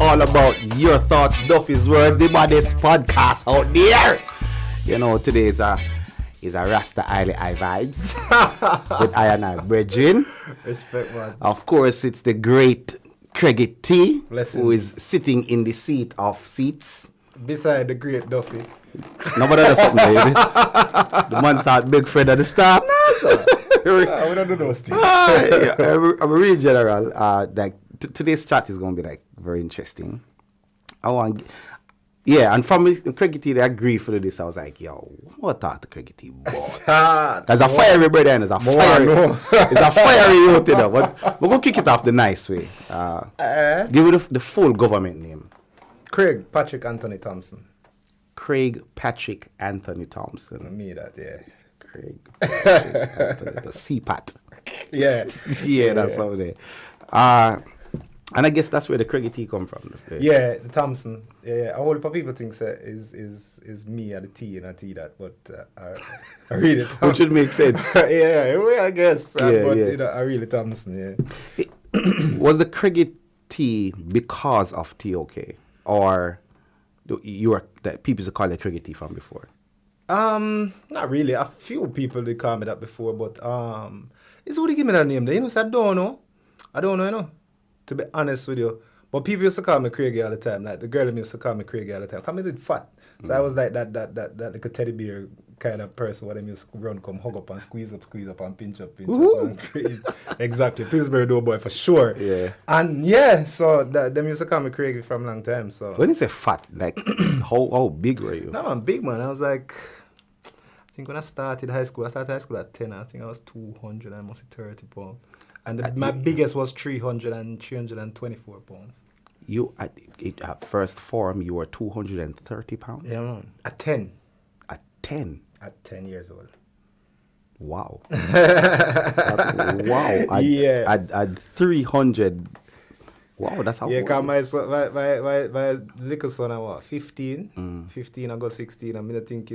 all about your thoughts, Duffy's words, the baddest podcast out there. You know, today is a Rasta Isle I vibes with I and I brethren. Respect, man. Of course, it's the great Craigity Blessings. who is sitting in the seat of seats. Beside the great Duffy. Nobody does something, baby. The man start big friend at the start. No, sir. We don't do those things. I'm real general. Like today's chat is going to be like very interesting. And from Craigity, they agree for this. I was like, yo, what talk to Craigity, boy? There's a fiery brother and there's a fiery youth, you know. But we're going to kick it off the nice way. Give it the full government name. Craig Patrick Anthony Thompson. Craig Patrick Anthony Thompson. Me that, yeah. Craig Patrick Anthony, the CPAT. Yeah. Yeah, that's how they. And I guess that's where the Craigity come from. Yeah, the Thompson. Yeah. A whole lot of people think is me at the T and I T that, but I really Thompson. Which would make sense. I guess. Yeah, but yeah. you know, I really Thompson. Yeah. Was the Craigity because of TOK, or you were that people used to call it Craigity from before? Not really. A few people did call me that before, but it's who they give me that name. You know, so I don't know, you know. To be honest with you. But people used to call me Craigy all the time. Like the girl used to call me Craigy all the time. Because I did fat. So I was like that like a teddy bear kind of person where they used to run, come hug up and squeeze up and pinch up. And exactly. Pillsbury Doughboy for sure. Yeah. And yeah, so them used to call me Craigy from a long time. So When you say fat, like how big were you? no, I'm big, man. I was like, I think when I started high school at 10. I think I was 200 and mostly 30 pounds. And my biggest was 324 pounds. You at first form you were 230 pounds. Yeah, man. At 10. At 10. At 10 years old. Wow. Wow. At 300. Wow, that's how. Yeah, because my little son, I was 15. 15, I got 16. And I think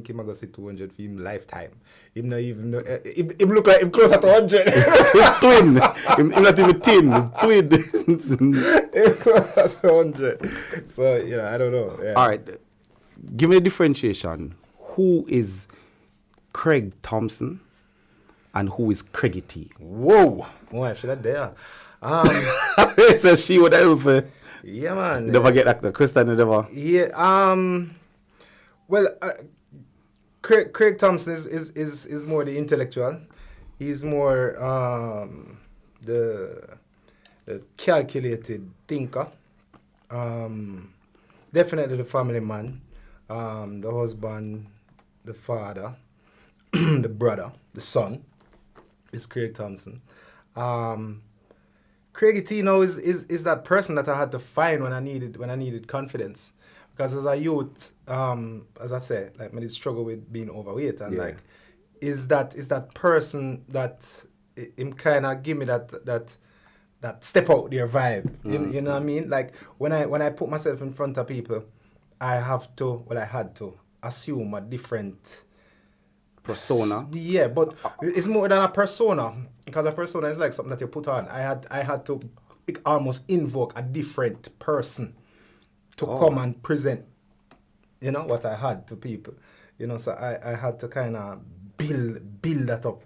him I go see 200 for him lifetime. Him not even know. Him look like him closer to 100. Twin. Him not even tin. Twin. Him closer to 100. So, yeah, I don't know. Yeah. All right. Give me a differentiation. Who is Craig Thompson and who is Craigity? Whoa. Why should I dare? So she would ever. Yeah, man. Never get like the Christian never. Yeah. Well, Craig Thompson is more the intellectual. He's more the calculated thinker. Definitely the family man. The husband, the father, the brother, the son is Craig Thompson. Craigity now is that person that I had to find when I needed confidence, because as a youth, as I said, like I did struggle with being overweight, and like is that person that him kind of give me that step out there vibe. You know what I mean? Like when I put myself in front of people, I had to assume a different persona. Yeah, but it's more than a persona, because a persona is like something that you put on. I had to almost invoke a different person to come and present, you know, what I had to people. You know, so I had to kind of build that up.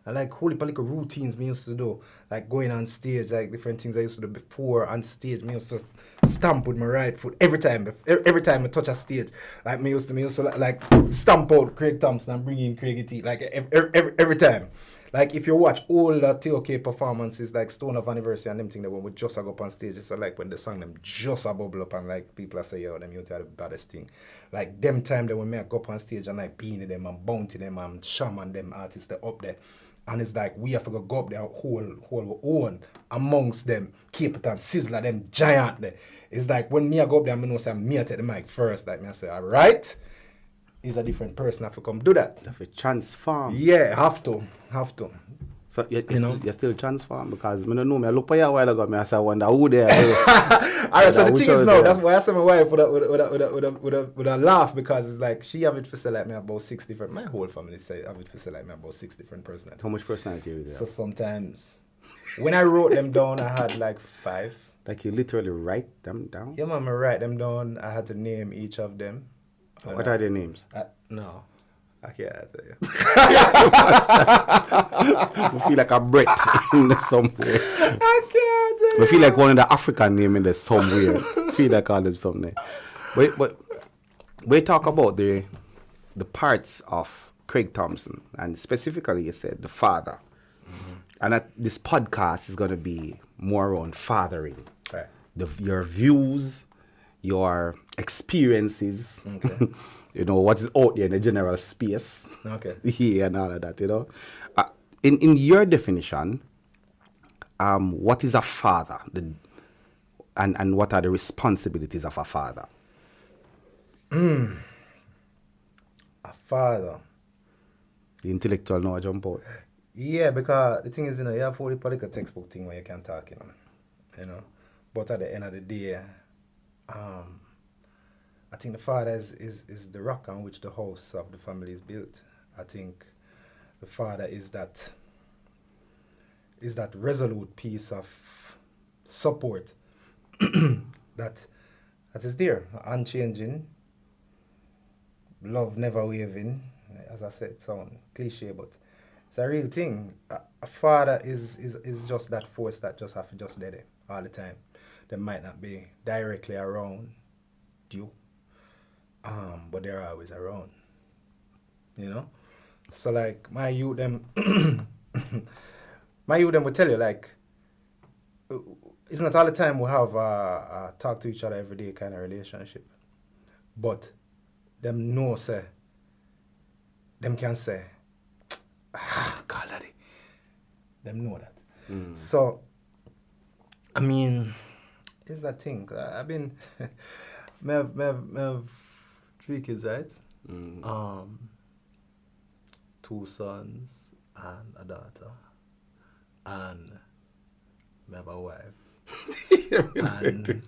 And like whole heap of little routines me used to do, like going on stage, like different things I used to do before on stage. Me used to stamp with my right foot every time I touch a stage. Like me used to like stamp out Craig Thompson and bring in Craigity like every time. Like if you watch all the TOK performances, like Stone of Anniversary and them thing that when we just go up on stage, it's like when the song them just a bubble up and like people are say, yo, them you are the baddest thing. Like them time that when me go up on stage and like being them and bounty them and shaman them artists that up there. And it's like we have to go up there whole own amongst them, keep it and sizzler them giant there. It's like when me I go up there, I know say me I take the mic first. Like me I say, all right, he's a different person. I have to come do that. Have to transform. Yeah, have to. So you still transform, because I don't know me. I look for you a while ago. I wonder who they are. All right. So the thing is now, that's why I said my wife would a laugh, because it's like she have it for say like me about 6 different. My whole family say have it for say like me about 6 different personalities. How much personality is there? So sometimes when I wrote them down, I had like 5. Like you literally write them down? Yeah, man, I write them down. I had to name each of them. What are their names? No, I can't tell you. I feel like a Brit in there somewhere. I can't tell you. I feel like one of the African name in there somewhere. I feel like I call them something. But we talk about the parts of Craig Thompson, and specifically you said the father. Mm-hmm. And this podcast is going to be more around fathering. Right. Your views, your experiences, Okay. you know, what is out there in the general space. Okay. Yeah, and all of that, you know. In your definition, what is a father? And what are the responsibilities of a father? A father. The intellectual know I jump out. Yeah, because the thing is, you know, you have all the political textbook thing where you can talk, you know. But at the end of the day, I think the father is the rock on which the house of the family is built. I think the father is that resolute piece of support that is there, unchanging, love never wavering. As I said, it sounds cliche, but it's a real thing. A father is just that force that just have to just there all the time. They might not be directly around you, but they're always around. You know? So like my youth them will tell you like it's not all the time we have a talk to each other every day kind of relationship. But them know say them can say God daddy. Them know that. So I mean it's that thing. I've been me have 3 kids, right? 2 sons and a daughter. And I have a wife. and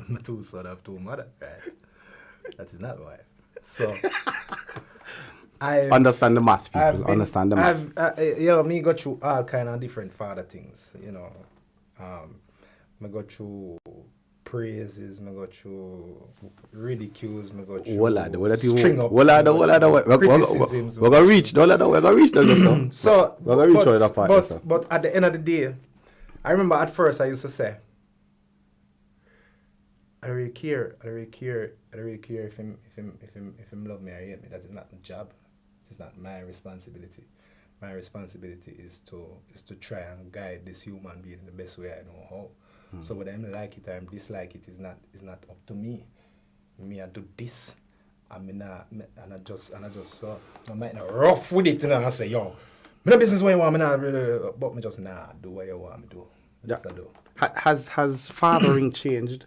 my 2 sons have 2 mothers, right? That is not my wife. So I understand the math, people. Understand the math. Me go through all kind of different father things, you know. Me go through praises, me go through ridicules, me go through string ups, criticisms. We're gonna reach. We're gonna reach. So, we're gonna reach that part. But at the end of the day, I remember at first I used to say, I don't really care if him love me or hate me. That is not my job. It's not my responsibility. My responsibility is to try and guide this human being in the best way I know how. So whether I like it or I dislike it is not up to me. Me I do this, I just so I might not rough with it, and I say yo, me no business what you want me not really, but me just do what you want me do. Yeah. Has fathering changed?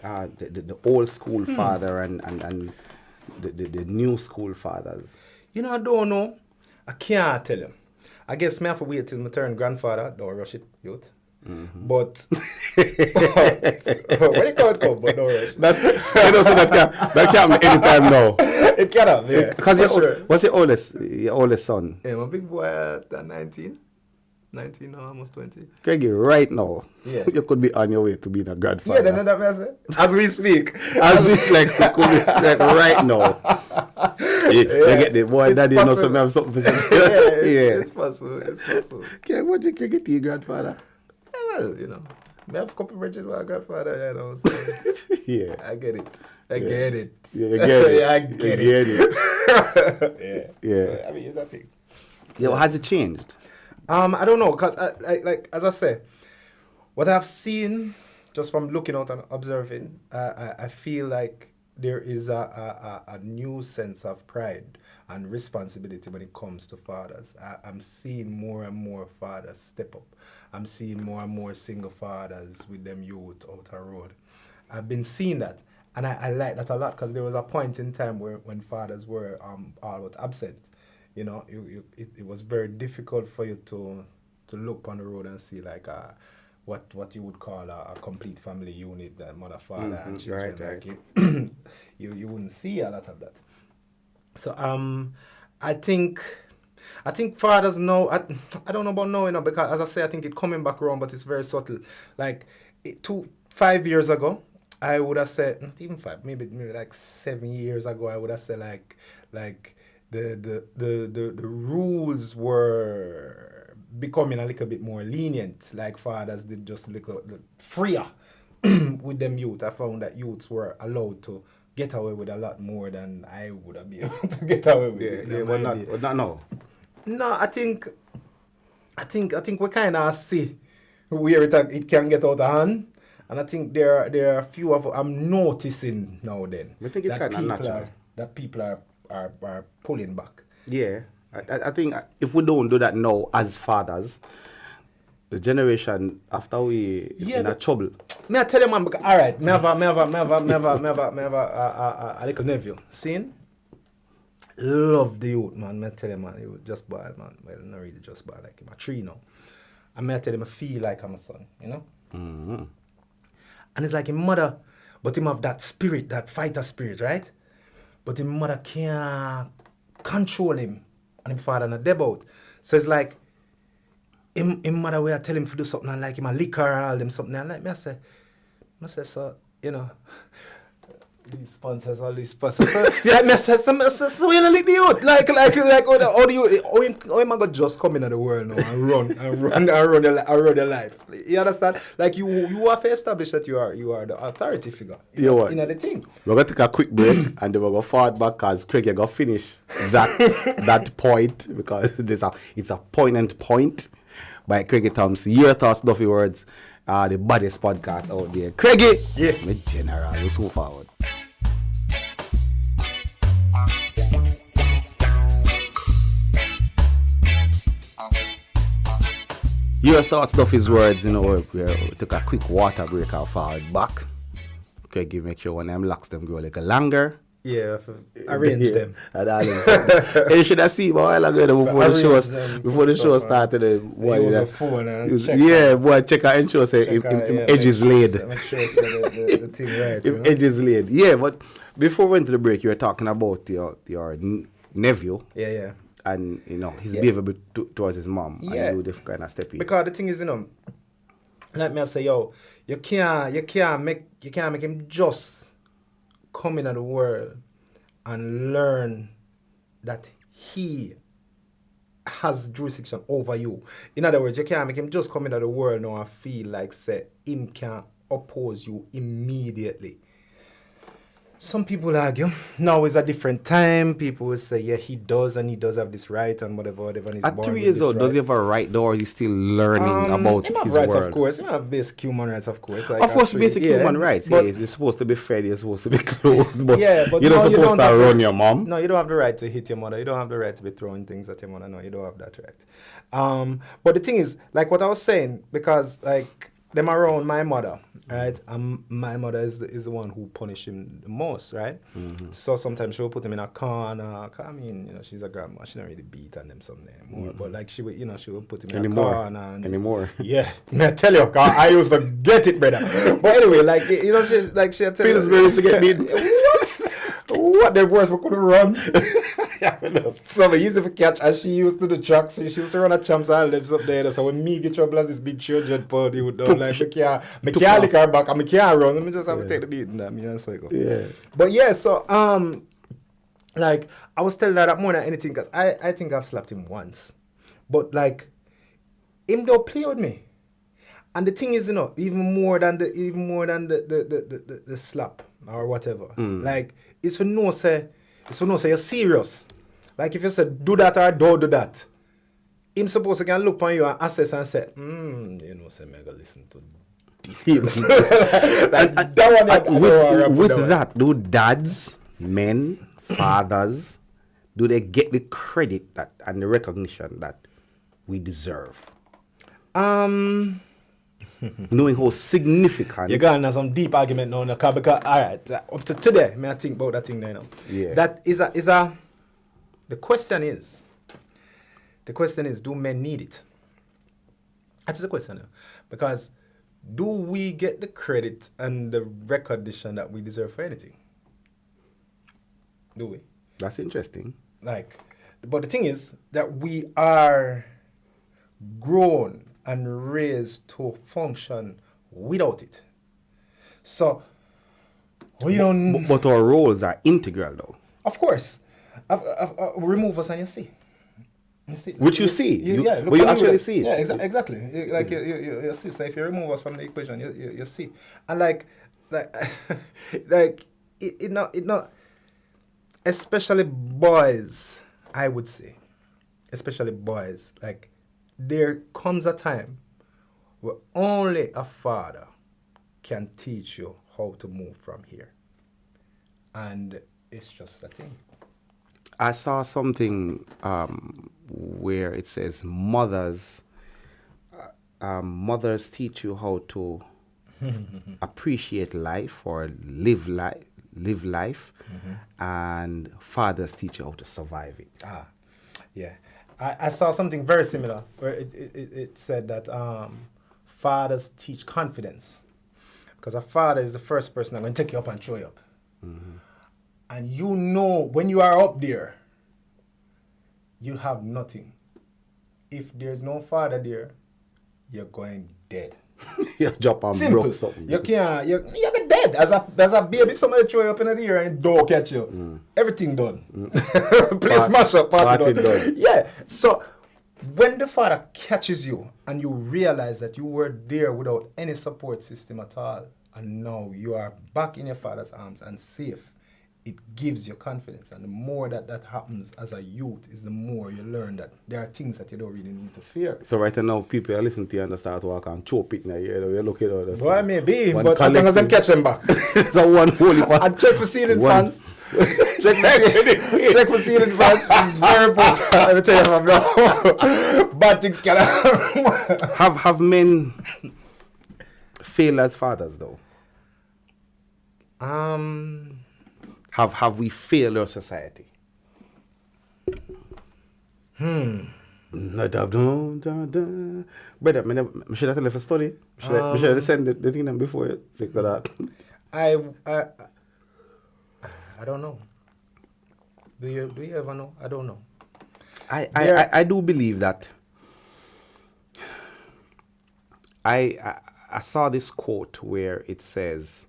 The old school father and the new school fathers. You know, I don't know. I can't tell you. I guess me have to wait till I turn grandfather. Don't rush it, youth. Mm-hmm. But when it come, but don't rush. That can't be anytime now. It cannot, yeah. Because what's your oldest son? Yeah, my big boy at 19 now, almost 20. Craigie, right now, yeah, you could be on your way to being a godfather. Yeah, then that say. As we speak. You could be like right now. You get the boy daddy know something for something. It's possible. Okay, what you Craigity grandfather? Well, you know, I have a couple of with my grandfather, you know, so yeah. I get it. I get it. Yeah, you get it. I get it. Yeah. So, I mean, it's that thing. Yeah, well, has it changed? I don't know, because like as I say, what I've seen just from looking out and observing, I feel like there is a new sense of pride and responsibility when it comes to fathers. I'm seeing more and more fathers step up. I'm seeing more and more single fathers with them youth out the road. I've been seeing that, and I like that a lot, because there was a point in time when fathers were all but absent. You know, it was very difficult for you to look on the road and see like what you would call a complete family unit, that mother, father, and children. Right. Like you wouldn't see a lot of that. So I think I think fathers know. I don't know about knowing, because as I say, I think it's coming back around, but it's very subtle. Like 5 years ago, I would have said, not even 5, maybe like 7 years ago, I would have said like the rules were becoming a little bit more lenient. Like fathers did just a little freer with them youth. I found that youths were allowed to get away with a lot more than I would have been able to get away with. But not now. No, I think we kind of see where it can get out of hand, and I think there are a few of I'm noticing now then. I think it's kind of natural that people are pulling back. Yeah, I think if we don't do that now as fathers, the generation after we in a trouble. Me I tell you, man, because, all right, me have a little nephew. Seen? Love the youth, man. Me tell you, man, he was just bad, man. Well, not really just bad, like him a tree now. And me I tell him, I feel like I'm a son, you know? Mm-hmm. And it's like his mother, but him have that spirit, that fighter spirit, right? But his mother can't control him. And his father not dead. So it's like, him mother way I tell him to do something, and like him a liquor and all them something, and like me I say, so, you know, these sponsors. So, yeah, me say, so you know, like the youth, like, how do you, how am I gonna just come into the world now and run your life? You understand? Like you have to establish that you are the authority figure. You know the thing. We're gonna take a quick break and then we're gonna forward back because Craig, you're gonna finish that point because it's a poignant point by Craigy Thompson. Your thoughts, Duffy words. The baddest podcast out there. Craigy! Yeah. My general, let's move forward. Your thoughts, Duffy's words, you know, we took a quick water break and forward back. Craigy make sure when them locks them grow a little longer. Yeah, arrange them. And all them. You should have seen a while ago before the show started. Boy, use a phone and check. Yeah, boy, check out and show say if edge is laid. Make sure the thing right. If edge is laid. Yeah, but before we went to the break, you were talking about your nephew. Yeah. And you know his behavior towards his mom. Yeah. And you would kind of step in. Because the thing is, you know, like me I say, yo, you can't make him just come into the world and learn that he has jurisdiction over you. In other words, you can't make him just come into the world now and feel like, say, him can oppose you immediately. Some people argue, now is a different time. People will say, yeah, he does have this right and whatever. And he's at 3 years old, does he have a right though, or is he still learning about his rights, world? Of course. He have basic human rights, of course. Like of course, basic human rights. But, yes, you're supposed to be fed, you're supposed to be clothed, but, but you're not supposed to run your mom. No, you don't have the right to hit your mother. You don't have the right to be throwing things at your mother. No, you don't have that right. But the thing is, like what I was saying, because like them around my mother, right? My mother is the one who punished him the most, right? Mm-hmm. So sometimes she will put him in a corner. I mean, you know, she's a grandma. She don't really beat on them something anymore. Mm-hmm. But like she would put him in a corner. Anymore. Yeah, I tell you, I used to get it, brother. But anyway, like you know, she tell Pillsbury used to get beat. What? The worst we couldn't run. So we used to catch, and she used to the truck, so she used to run at champs and lives up there. So when me get trouble as this big 300 pound, he would do like, me can't lick her back, and me can't run, and me just have to take the beating that me and cycle. Yeah. But yeah, so, like, I was telling her that more than anything, because I think I've slapped him once. But like, him don't play with me. And the thing is, you know, even more than the slap or whatever. Like, it's for no say you're serious. Like if you say do that or don't do that, him supposed to can look on you and assess and say, you know, say mega listen to this person. With that, do dads, men, fathers, do they get the credit that and the recognition that we deserve? Knowing how significant. You're going to some deep argument now, because all right, up to today, may I think about that thing there now. Yeah. That is the question is, do men need it? That's the question now. Because do we get the credit and the recognition that we deserve for anything? Do we? That's interesting. Like But the thing is that we are grown and raised to function without it. So we don't. But our roles are integral, though. Of course, remove us and you see. You see. Which you see. look But you at actually it. see it. Yeah, exactly. You see. So if you remove us from the equation, you see. And like it not. Especially boys, I would say. Especially boys, like there comes a time where only a father can teach you how to move from here. And it's just a thing. I saw something where it says mothers teach you how to appreciate life or live life, and fathers teach you how to survive it. Yeah. I saw something very similar where it said that fathers teach confidence. Because a father is the first person that's going to take you up and throw you up. And you know when you are up there, you have nothing. If there's no father there, you're going dead. You drop and Simple. broke something. You can't, you'll be dead. As a baby, if somebody throw you up in the air and don't catch you, everything done. Please smash up, party done. Yeah. So when the father catches you and you realize that you were there without any support system at all, and now you are back in your father's arms and safe, it gives you confidence. And the more that happens as a youth is the more you learn that there are things that you don't really need to fear. So right now, people are listening to you and they start walking and chop it now. You're looking at this. Well, maybe, but as long as them catch them back. It's a one holy part. And check for ceiling fans. check for ceiling fans. It's very important. Let me tell you from now. Bad things can happen. Have men failed as fathers though? Have we failed our society? Brother, I should have left a study. I should have sent the thing them before you take that. I don't know. Do you ever know? I don't know. I do believe that. I saw this quote where it says,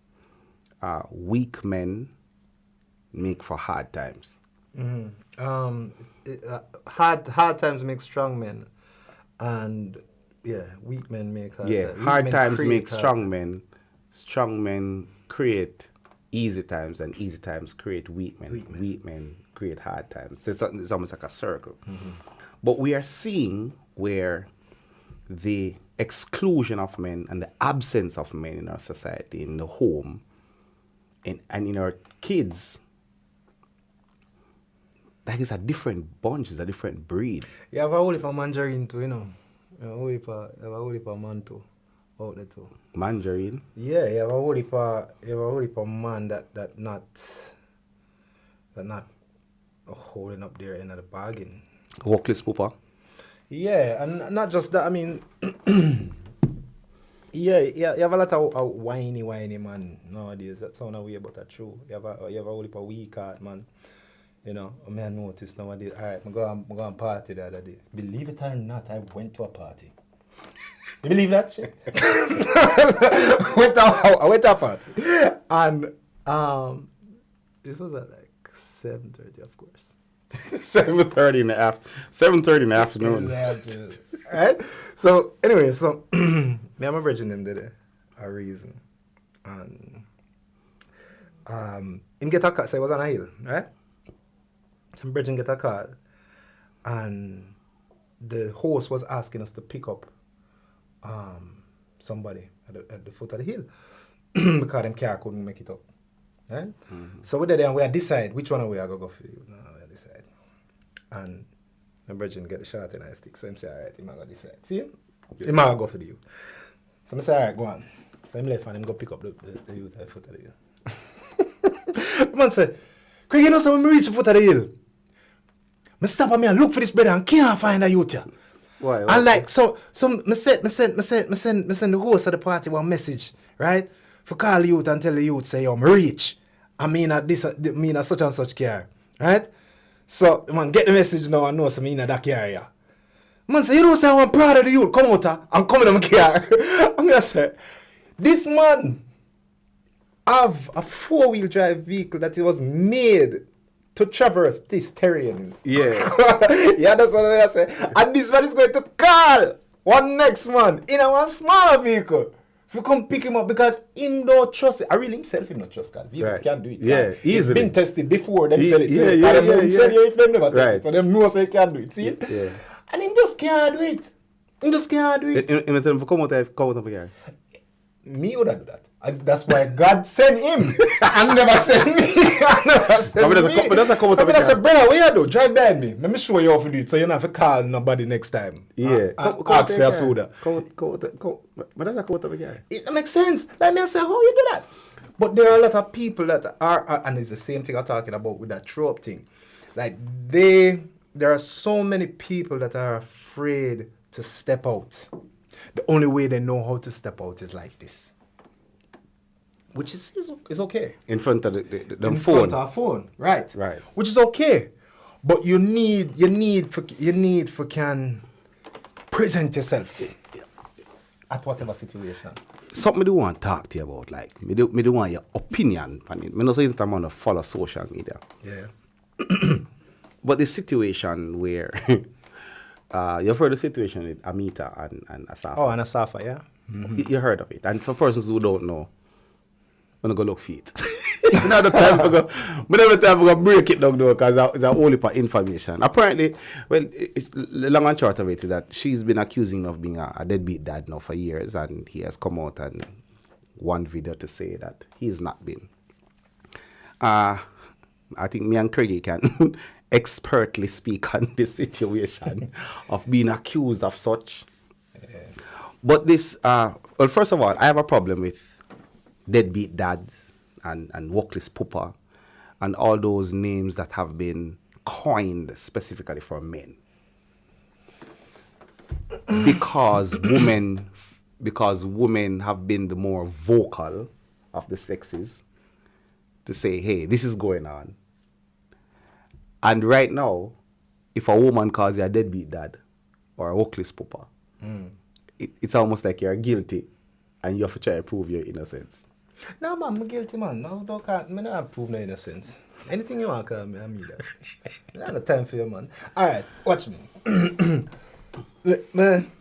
weak men make for hard times. Hard times make strong men, and weak men make hard times. Hard times make strong men. Strong men create easy times, and easy times create weak men. Weak men create hard times. It's almost like a circle. But we are seeing where the exclusion of men and the absence of men in our society, in the home, and in our kids, that is a different bunch, it's a different breed. You have a whole heap of mandarin too, you know. You have a whole heap of man too, out there too. Mandarin? Yeah, you have a whole heap of man that not holding up their end of the bargain. Workless pooper? Yeah, and not just that, I mean, you have a lot of whiny man nowadays. That sound a way, but that's true. You have a whole heap of weak heart, man. You know, I mean, I noticed nowadays, all right, I'm going to party the other day. Believe it or not, I went to a party. You believe that shit? I went to a party. And this was at like 7:30, of course. 7:30 in the afternoon. Right? So, anyway, me and my brethren them did a reason. And him get a car, so he was on a hill, right? Some brethren get a car, and the host was asking us to pick up somebody at the foot of the hill because them car couldn't make it up. Right? So we did there and we decide which one we are going to go for you. No, we decide. And my brethren get the shot and I stick. So I say, all right, I'm going to decide. See him? Yeah. I'm going to go for you. So I say, all right, go on. So I'm left and I'm going to pick up the youth at the foot of the hill. The man said, Craig, you know, so when we reach the foot of the hill, I stop and I look for this brother and can't find a youth here. Why? And like, so I send the host of the party one message, right? For call the youth and tell the youth, say, yo, I reach. I mean at this, mean at such and such car, right? So, man, get the message now and know some in that area. Man say, you don't say I'm proud of the youth. Come out, I'm coming in my car. I'm gonna say, this man have a 4-wheel drive vehicle that it was made to traverse this terrain. Yeah. Yeah, that's what I say. And this man is going to call one next man in a one smaller vehicle. If you come pick him up because him don't trust it. I really himself him not trust that. Vehicle can't do it. Yeah, easily. It's been tested before them sell it to you. Yeah, Them sell you if them never test Right. it. So them know say you can't do it. See? Yeah. And him just can't do it. Him just can't do it. In the time for come out of here. Me would do that. That's why God sent him and never sent me. That's a brother, what you do? Drive behind me. Let me show you how to do it so you don't have to call nobody next time. Yeah. Ask for a soda. But that's a come out of here. It makes sense. Like me, I say, how you do that? But there are a lot of people that are and it's the same thing I'm talking about with that trope thing. Like there are so many people that are afraid to step out. The only way they know how to step out is like this. Which is okay. In front of the In phone. front of a phone. Right. Which is okay. But you need for can present yourself at whatever situation. Something I do want to talk to you about, like, me do want your opinion on it. I know saying I'm on to follow social media. Yeah. But the situation where you've heard the situation with Amita and Asafa. Oh, and Asafa, yeah. You heard of it. And for persons who don't know, I'm going to go look for it. Not the time for go break it down though, because it's only for information. Apparently, well, the long and short of it is that she's been accusing him of being a deadbeat dad now for years, and he has come out and one video to say that he's not been. I think me and Craigy can expertly speak on this situation of being accused of such. Yeah. But this, well, first of all, I have a problem with deadbeat dads and workless pooper and all those names that have been coined specifically for men. because women have been the more vocal of the sexes to say, hey, this is going on. And right now, if a woman calls you a deadbeat dad or a workless pooper, it's almost like you're guilty and you have to try to prove your innocence. No, man, I'm guilty, man. No, don't can't. I don't prove no innocence. Anything you want to call me, I'm that. I don't have time for you, man. All right, watch me. Man,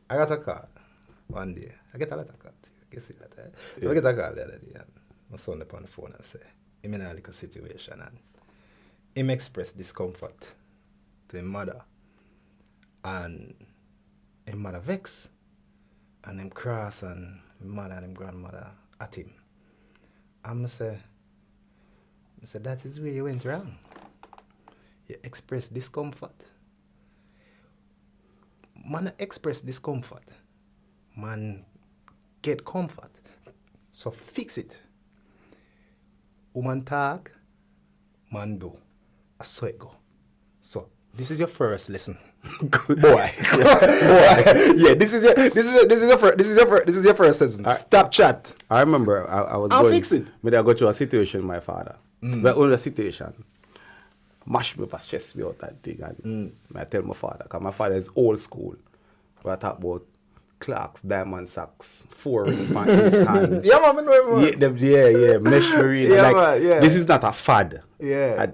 I got a call one day. I get a lot of calls. You see that, right? Yeah. So I get a call the other day, and my son up on the phone and say, I'm in a little situation, and him express discomfort to his mother, and his mother vex, and him cross, and his mother and his grandmother at him. And I say, that is where you went wrong. You express discomfort. Man express discomfort. Man get comfort. So fix it. Woman talk, man do. I saw it go. So this is your first lesson. Boy. Boy. Yeah, this is your first lesson. Stop chat. I remember I'll fix it. When I got to a situation with my father. But on the situation, mash me up, stress me out that thing. And I tell my father, because my father is old school. But I talk about clocks, diamond socks, 4 ring on each hand. Yeah, man, yeah, mesh marine. Yeah, like, man, yeah. This is not a fad. Yeah.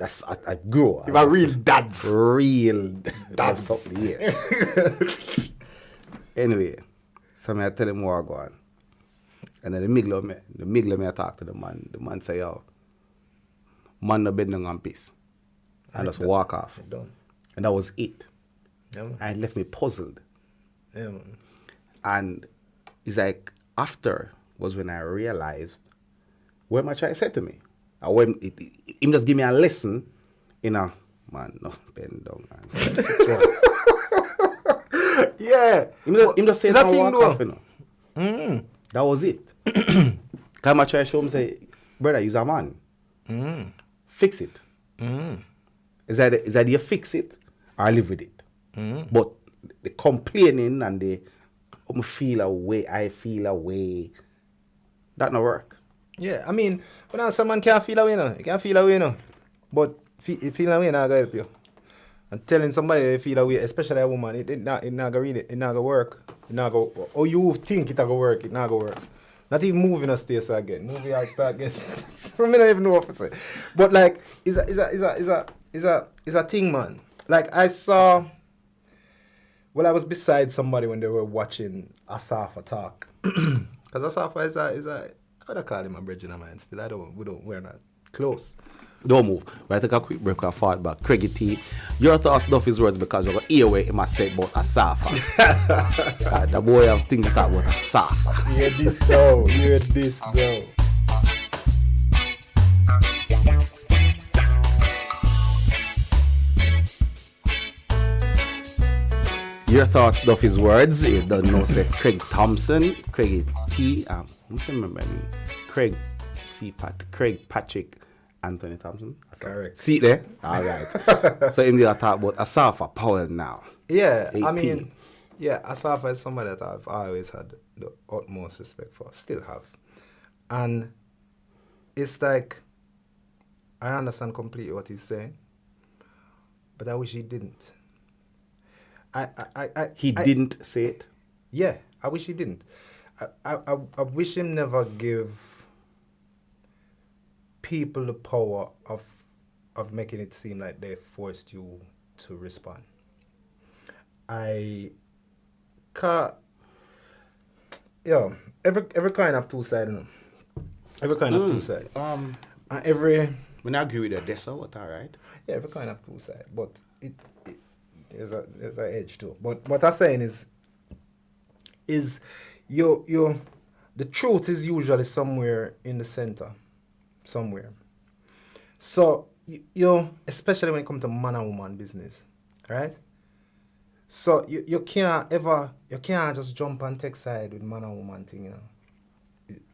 I grow. You're a real dads. Real dads. Yeah. Anyway, so I tell him where I go on. And then the middle of me I talk to the man. The man say, yo, man no bed down on peace. And just walk off. And that was it. Yeah, man. And it left me puzzled. Yeah, man. And it's like after was when I realized what my child said to me. And when him just give me a lesson in a man, no, bend down, man. 6 words. Yeah. Him just say that that thing walk off, you know. That was it. Cause my child show him say, brother, you're a man. Fix it. Is that you fix it or live with it. But the complaining and the I feel away, that not work. Yeah, I mean, when someone can't feel away, you can't feel away, But if you feel that way, not gonna help you. And telling somebody you feel that way, especially a woman, it not gonna read it. It not gonna work. It not go. Or you think it gonna work. It not gonna work. Not even moving a stage again. Movie I start getting. I don't even know what to say. But like, is a thing, man. Like I saw. Well, I was beside somebody when they were watching Asafa talk. Because Asafa is a I would call him a bridge in mine still. We're not close. Don't move. We'll take a quick break and forward back. Craigy-T, your thoughts, Duffy's words, because you're going to hear what he must say about Asafa. The boy have things that about Asafa. Hear this though. Hear this though. Your thoughts, Duffy's words. You don't know, say Craig Thompson, Craigy-T, I don't remember his name. Craig Patrick Anthony Thompson. Correct. See it there? All right. So him there talk about Asafa Powell now. Yeah, AP. I mean, yeah, Asafa is somebody that I've always had the utmost respect for, still have. And it's like, I understand completely what he's saying, but I wish he didn't. He didn't say it? Yeah, I wish he didn't. I wish him never give people the power of making it seem like they forced you to respond. Every kind of two sides, you know. Every kind of two sides. And When I agree with that, that's what, all right? Yeah, every kind of two sides, but there's an edge too. But what I'm saying is the truth is usually somewhere in the center, somewhere. So you especially when it comes to man and woman business, right? So you can't just jump and take side with man and woman thing, you know.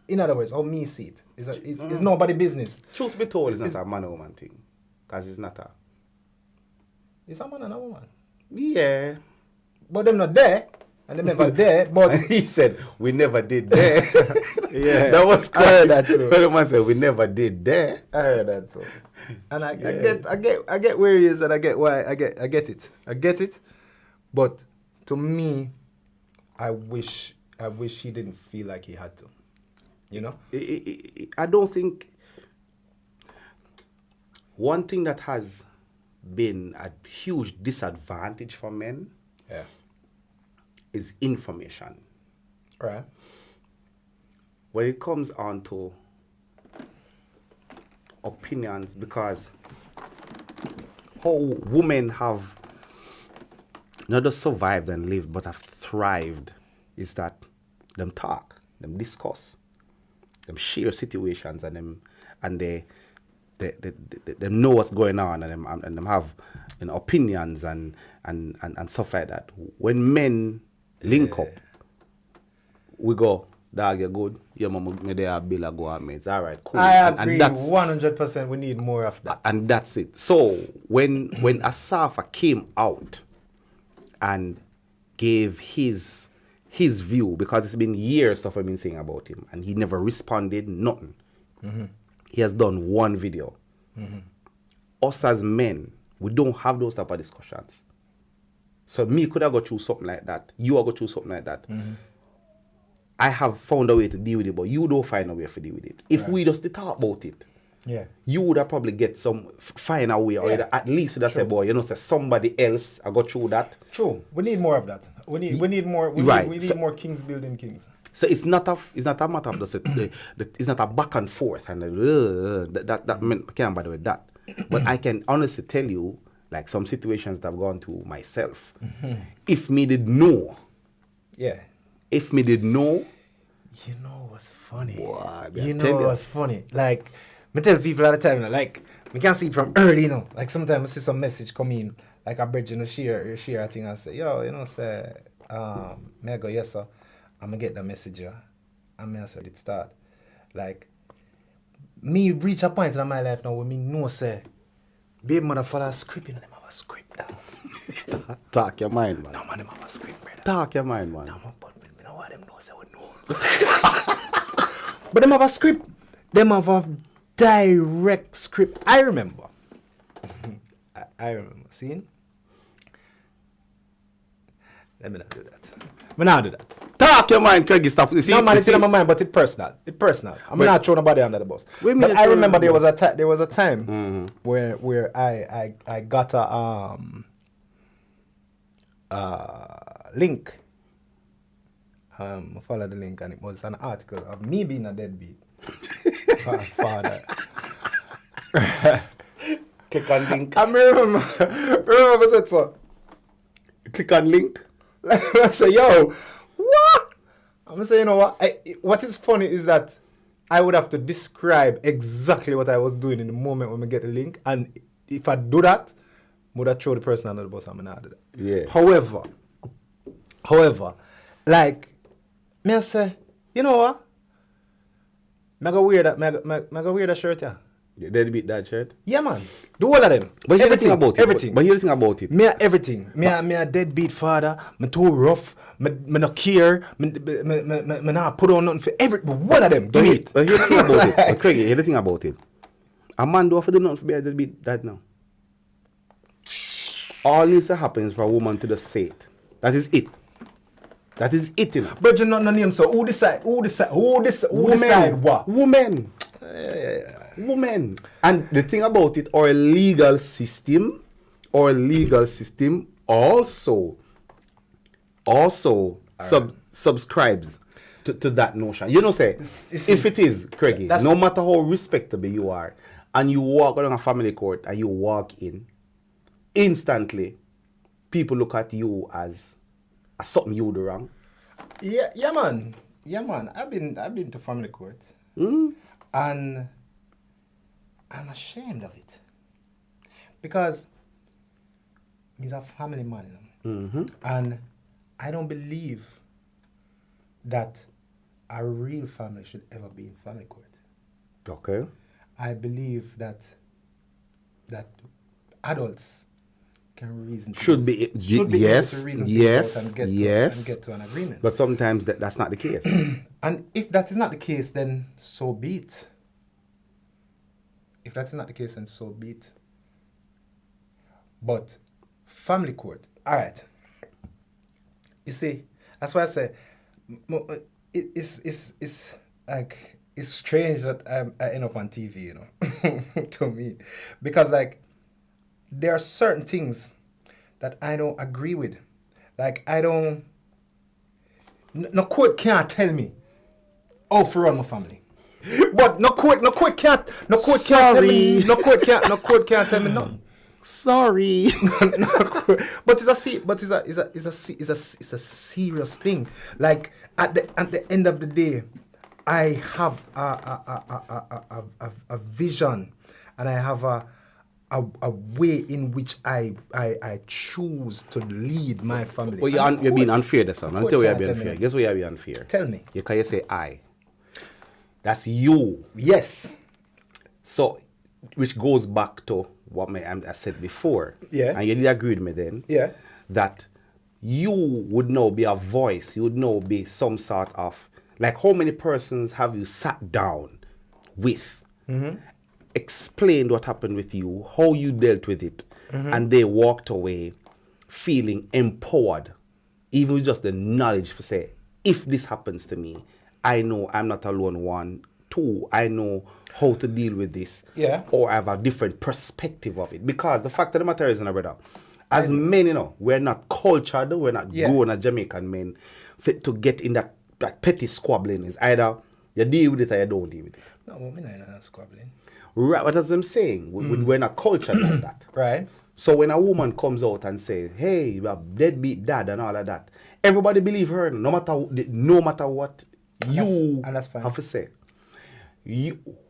In other words, how me see it, it's nobody business. Truth be told, it's not a man and woman thing, because it's not a. It's a man and a woman. Yeah. But them not there, and them never there, but... He said, we never did there. Yeah. That was I heard that too. But the man said, we never did there. I heard that too. And I get where he is, and I get why, I get it. But to me, I wish he didn't feel like he had to. You know? I don't think... One thing that has been a huge disadvantage for men is information. Right. When it comes on to opinions, because how women have not just survived and lived, but have thrived, is that them talk, them discuss, them share situations, and they know what's going on, and them have opinions and stuff like that. When men link up, we go, dog, you're good. Your mama me there a bill a go on me. It's all right, cool. I agree 100%. We need more of that. And that's it. So when Asafa came out and gave his view, because it's been years stuff I've been saying about him, and he never responded, nothing. Mm-hmm. He has done one video. Mm-hmm. Us as men, we don't have those type of discussions. So me could have got through something like that. You have got through something like that. Mm-hmm. I have found a way to deal with it, but you don't find a way to deal with it. If we just talk about it, you would have probably get find a way, or at least just say, boy, say somebody else I got through that. True. We need more of that. We need more. We need more kings building kings. So it's not a matter of just it's not a back and forth, and that can't bother with that. But I can honestly tell you, like some situations that I've gone through myself. Mm-hmm. If me did know, if me did know, you know what's funny? Boy, you know what's funny? Like, me tell people all the time, like, we can see it from early, Like sometimes I see some message come in, like a bridge, share a thing, and say, yo, say, may I go, yes sir. I'm going to get the message here. And I said it start. Like, me reach a point in my life now where me know, say, baby mother follow a script, them have a script down. Talk your mind, man. No, man, them have a script, brother. Talk your mind, man. No, but me know what them know, say what know. But them have a script. Them have a direct script. I remember I remember seeing. Let me not do that. Me not do that. Talk your mind, Craigie. Stop. You see, No man, you it's see- in my mind, but it's personal. It's personal. I'm But- not throwing nobody under the bus. Wait a But minute, I throw remember under the there was a time where I got a link. I followed the link and it was an article of me being a deadbeat. Father. click on link. I remember I said so. Click on link. I say, yo, what? I'm gonna say, you know what? What is funny is that I would have to describe exactly what I was doing in the moment when we get the link, and if I do that, I would have throw the person under the bus. I'm not do that. Yeah. However, like me I say, you know what? Me go wear that shirt, yeah. Deadbeat that shirt. Yeah, man. Do all of them. But here's the thing about it. Everything. But here's the thing about it. Me a everything. Me a deadbeat father. Me too rough. Me no care. Me not put on nothing for every one of them. Give me it. But here's the thing about it. But Craigie, here's the thing about it. A man do have to do nothing to be a deadbeat dad now. All needs to happen is for a woman to just say it. That is it. That is it, you know. But you not no name, so who decide what? Women. Women. And the thing about it, our legal system also subscribes to that notion. You know, say, if it is, Craigie, no matter how respectable you are, and you walk around a family court and you walk in, instantly, people look at you as something you do wrong. Yeah, man. I've been to family court, and I'm ashamed of it because he's a family man, you know? And I don't believe that a real family should ever be in family court. Okay. I believe that adults can reason to Should be able to get to an agreement. But sometimes that's not the case. And if that is not the case, then so be it. If that's not the case, then so be it. But family court, all right. You see, that's why I say it's like it's strange that I end up on TV, you know, to me, because like there are certain things that I don't agree with. Like I don't. No court can't tell me how to run my family. But no court can't tell me. No court can't tell me nothing. Sorry. But it's a serious thing. Like at the end of the day, I have a vision, and I have a way in which I choose to lead my family. Well, you're being unfair, that's all. I'll tell you you're being unfair. Guess what you're being unfair? Tell me. Because you say I. That's you. Yes. So, which goes back to what I said before. Yeah. And you did agree with me then. Yeah. That you would now be a voice. You would now be some sort of, like how many persons have you sat down with, explained what happened with you, how you dealt with it, and they walked away feeling empowered, even with just the knowledge for say, if this happens to me, I know I'm not alone. 1, 2, I know how to deal with this. Yeah. Or I have a different perspective of it. Because the fact of the matter is, brother, as men, you know, we're not cultured, we're not grown as Jamaican men fit to get in that petty squabbling. Is either you deal with it or you don't deal with it. No, we're not squabbling. Right, what I'm saying, we're not cultured like that. Right. So when a woman comes out and says, hey, you have deadbeat dad and all of that, everybody believe her, no matter what you that's fine. have to say.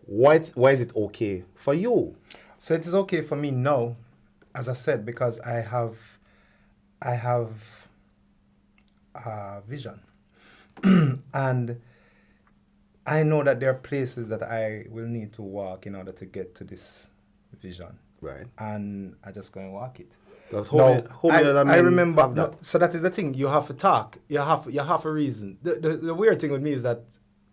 Why is it okay for you? So it is okay for me now, as I said, because I have a vision. And I know that there are places that I will need to walk in order to get to this vision. Right. And I just go and walk it. I remember. So that is the thing. You have to talk. You have a reason. The weird thing with me is that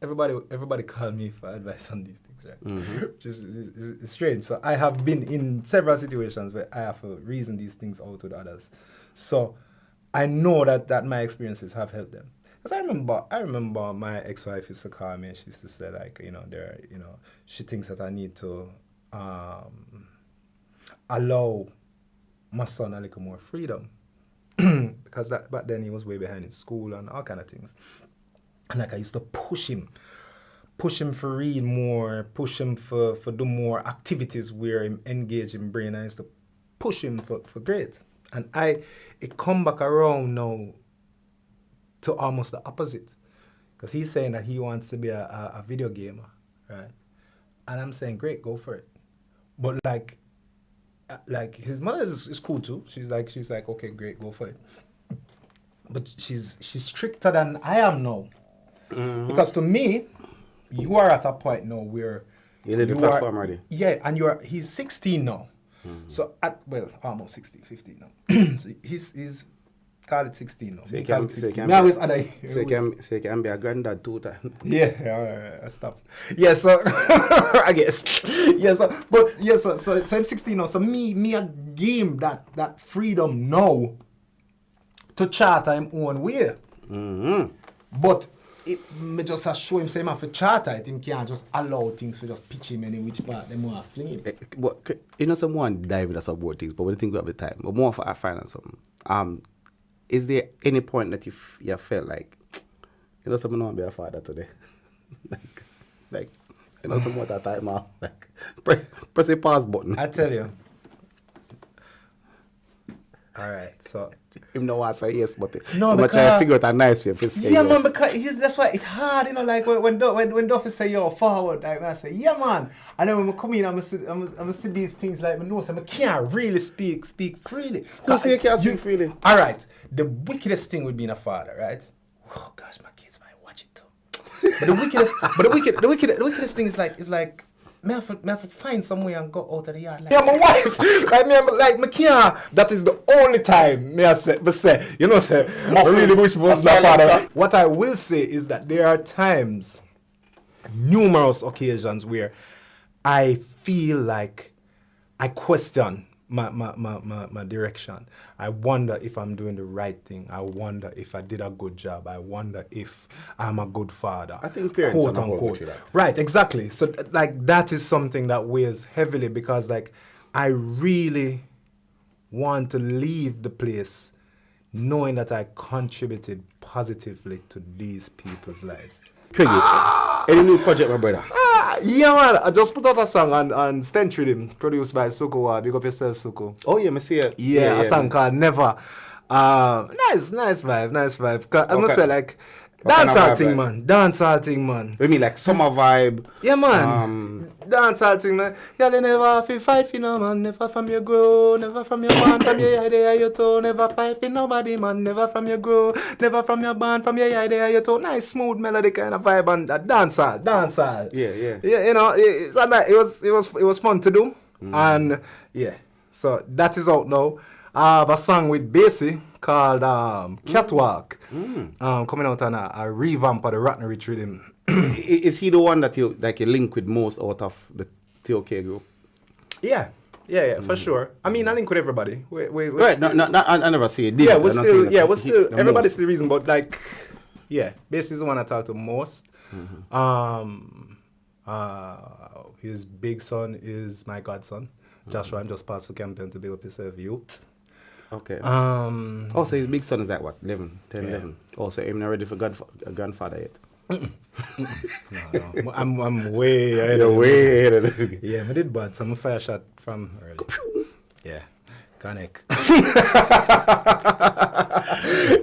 everybody call me for advice on these things, right? Which is strange. So I have been in several situations where I have to reason these things out with others. So I know that my experiences have helped them. Because I remember my ex-wife used to call me and she used to say like, she thinks that I need to allow my son a little more freedom. Because back then he was way behind in school and all kind of things. And like I used to push him for read more, push him for do more activities where him engage in brain. I used to push him for grades. And it come back around now to almost the opposite. Because he's saying that he wants to be a video gamer, right? And I'm saying, great, go for it. But like his mother is cool too. She's like, okay, great, go for it. But she's stricter than I am now. Because to me, you are at a point now where you need the platform already. Yeah, and he's 16 now. So almost 16, 15 now. So he's call it 16 now. So he can be a granddad too. Yeah, stop. Yeah, so I guess. Yeah, so I'm 16 now. So me a game that freedom now to charter him own way. But me just show him say him have to charter it. Him can't just allow things for just pitch him any which part them want to fling him. But someone dive into some more things, but when you think about the time, but more for I find out something. Is there any point that you felt like, someone want to be a father today? like someone at that time off, like press the pause button. I tell you. All right, so him no want to say yes, but no, I'm trying to figure out a nice way to say yeah, yes. man, because that's why it's hard, like when Duffy say yo forward, like I say yeah, man, and then when I come in, I'm gonna see these things like I know, so I can't really speak freely. Who say you can't speak freely? All right, the wickedest thing with being a father, right? Oh gosh, my kids might watch it too. But the wickedest thing is like. Me have to find some way and go out of the yard. Like, yeah, my wife. me can't. That is the only time me say, I really wish was a father. What I will say is that there are times, numerous occasions where I feel like I question my direction. I wonder if I'm doing the right thing. I wonder if I did a good job. I wonder if I'm a good father. I think parents quote unquote. Right, exactly. So that is something that weighs heavily because I really want to leave the place knowing that I contributed positively to these people's lives. Craigy, any new project, my brother? Yeah, man. I just put out a song on Stench Rhythm, produced by Suko. Big up yourself, Suko. Oh, yeah, I see it. Yeah, a song called Never. Nice vibe. Cause I must say, dancehall thing, man. You mean like summer vibe? Yeah, man. Dancehall thing, man. Y'all never feel fight for no man, never from your grow, never from your band, from your idea, your toe, never fight for nobody, man, never from your grow, never from your band, from your idea, your toe. Nice, smooth melody kind of vibe and dancehall. Yeah. It was fun to do, and yeah, so that is out now. I have a song with Basie called Catwalk, coming out on a revamp of the Ratnery Rhythm. Is he the one that you link with most out of the TOK group? Yeah, for sure. I mean, I link with everybody. Right, I never see it. We're still everybody's the reason, but Basie is the one I talk to most. His big son is my godson, Joshua. I'm just passed for campaign to big up yourself, youth. Okay. So his big son is like what, 11? Oh, so I'm not ready for a grandfather yet. No. I'm way ahead of him. Yeah, I did bad. So I'm a fire shot from early. Yeah. Connect.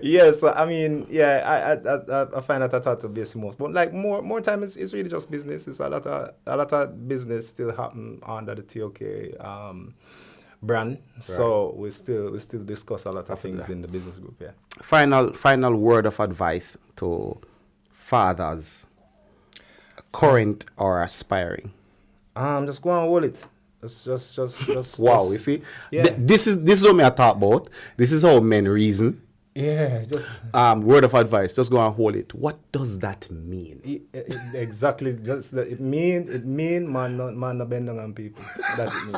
Yeah, so I mean, I find that I thought to be most, but more time it's really just business. It's a lot of business still happen under the TOK brand. Right. So we still discuss a lot of things in the business group. Yeah. Final word of advice to fathers, current or aspiring. Just go and hold it. Just wow, you see? Yeah. This is what me I talk about. This is how men reason. Yeah, just Word of advice, just go and hold it. What does that mean? exactly. Just it mean man no bend down on people. That it mean.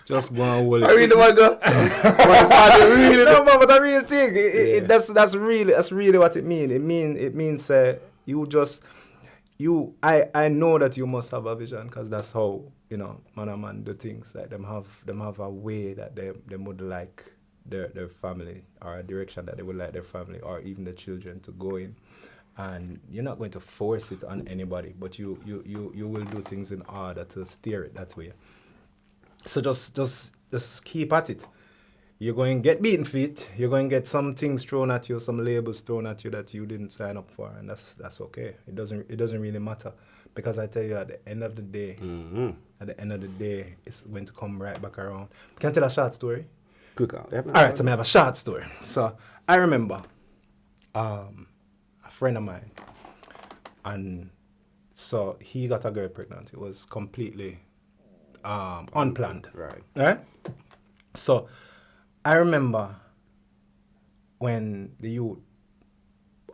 Just go and hold it. I really want to go. My father really. No, but a real thing. That's really what it mean. It means I know that you must have a vision, because that's how man and man do things. Like them have a way that they would like their family, or a direction that they would like their family or even the children to go in. And you're not going to force it on anybody, but you will do things in order to steer it that way. So just keep at it. You're going to get beaten for it. You're going to get some things thrown at you, some labels thrown at you that you didn't sign up for, and that's okay. It doesn't really matter, because I tell you, at the end of the day, it's going to come right back around. Can I tell a short story? Quick. All right, so I have a short story. So I remember a friend of mine, and so he got a girl pregnant. It was completely unplanned. Right? So I remember when the youth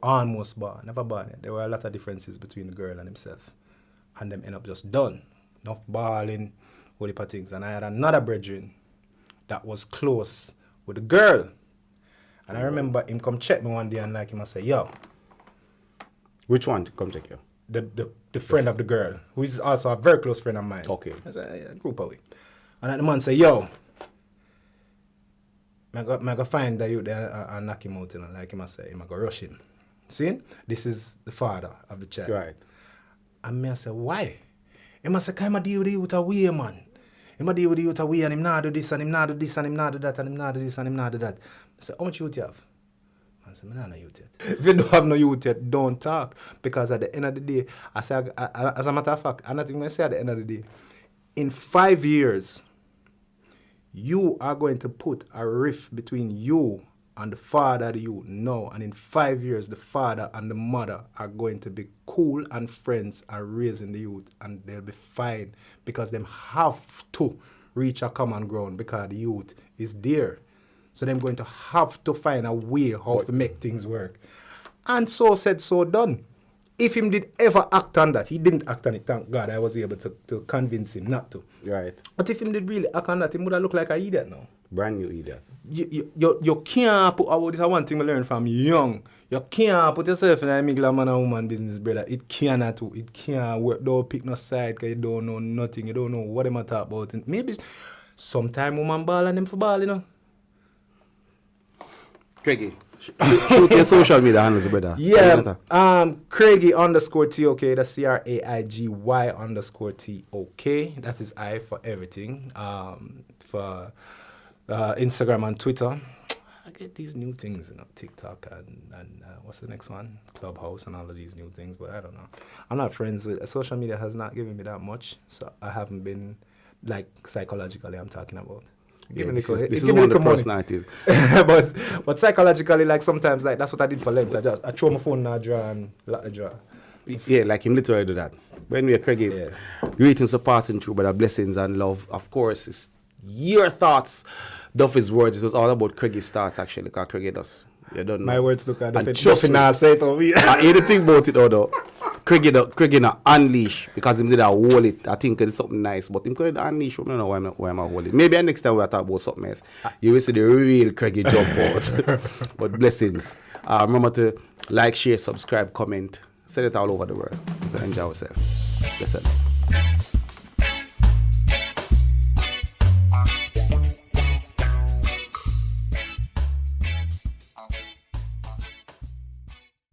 almost born, never born yet, there were a lot of differences between the girl and himself. And them end up just done. Enough balling, all the things. And I had another brethren that was close with the girl. And I remember him come check me one day, and like him, I say, yo. Which one to come check you? The friend of the girl, who is also a very close friend of mine. Okay. I said, yeah, group away. And the man say, yo, I go find the youth there and knock him out, like him I say, I go rush him. See? This is the father of the child. Right. And me I say, why? He must say, come and deal with the youth away, man. He must deal with the youth away, and him not do this, and him not do this, and him not do that, and him not do this, and him not do that. I say, how much youth you have? I say, I don't know youth yet. If you don't have no youth yet, don't talk. Because at the end of the day, I say, as a matter of fact, I'm not even going to say at the end of the day, in 5 years, you are going to put a rift between you and the father that you know. And in 5 years, the father and the mother are going to be cool and friends and raising the youth. And they'll be fine, because them have to reach a common ground, because the youth is there. So they're going to have to find a way how to make things work. And so said, so done. If him did ever act on that, he didn't act on it, thank God. I was able to convince him not to. Right. But if him did really act on that, he would have looked like an idiot now. Brand new idiot. You can't put, this is one thing I learned from young. You can't put yourself in a middle of man and woman business, brother. It can't work. Don't pick no side, because you don't know nothing. You don't know what them talk about. Maybe sometime woman ball and them for ball, Craigy, shoot your social media handles, brother. Yeah, Craigy_TOK. That's CRAIGY_TOK. That is I for everything. For Instagram and Twitter. I get these new things, TikTok and what's the next one? Clubhouse and all of these new things, but I don't know. I'm not friends with social media. Has not given me that much, so I haven't been, like, psychologically I'm talking about. Yeah, this is one of the personalities. but psychologically, like, sometimes, like, that's what I did for Lent. I throw my phone in a drawer and lock the drawer. Yeah, like him literally do that. When we are Craigy, greetings are passing through, but blessings and love. Of course, it's your thoughts. Duffy's words. It was all about Craigy's thoughts, actually, because Craigy does. You don't know. My words look at Duffy. Duffy now say it over here. I hear the thing about it, though. Craigy not unleash, because him did a hold it. I think it's something nice, but him could unleash. I don't know why I'm hold it. Maybe next time we'll talk about something else. You will see the real Craigy jump out. But blessings. Remember to like, share, subscribe, comment. Send it all over the world. Enjoy yourself. Blessed.